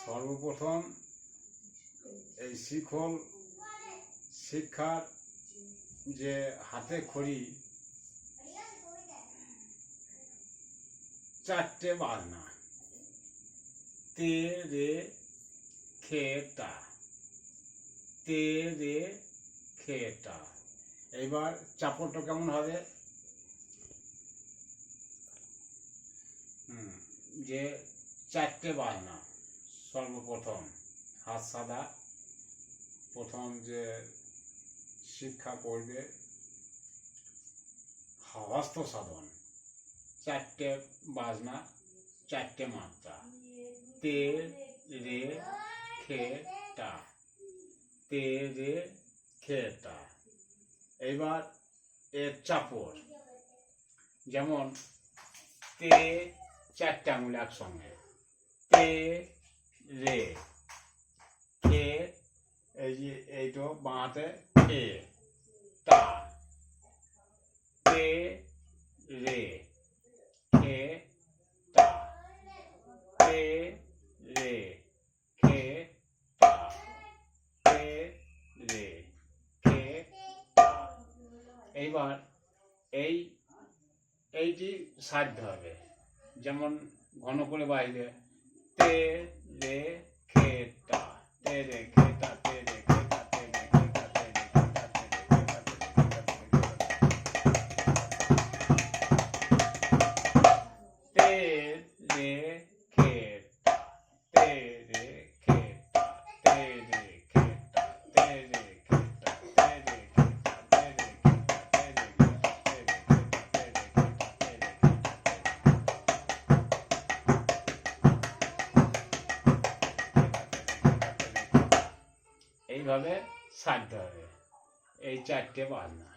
সর্বপ্রথম এই শিখল শিক্ষার যে হাতে খড়ি চারটে বাজনা তে রে খে টা, তে রে খে টা। এইবার চাপড়টা কেমন হবে? যে চারটে বাজনা সর্বপ্রথম হাত সাদা, প্রথম যে শিক্ষা পড়বে হস্ত সাধন, চারটে বাজনা চারটে মাত্রা তে রে খে টা, তে রে খে টা। এইবার এর চাপড় যেমন তে চারটে আঙুল একসঙ্গে, তে রে খে, এই যে এইটো বাঁহাতে খে টা, তে রে খে টা, তে রে খে টা, তে রে খে টা। এইবার এইটি সাধতে হবে, যেমন ঘন করে বাইরে তে রে খে টা, তে রে খে টা, তে রে খে টা, তে রে খে টা, তে রে খে টা, তে রে খে টা, তে রে খে টা, তে রে খে টা, তে রে খে টা, তে রে খে টা, তে রে খে টা, তে রে খে টা, তে রে খে টা, তে রে খে টা, তে রে খে টা, তে রে খে টা, তে রে খে টা। এইভাবে সাধতে হবে এই চারটে বাজনা।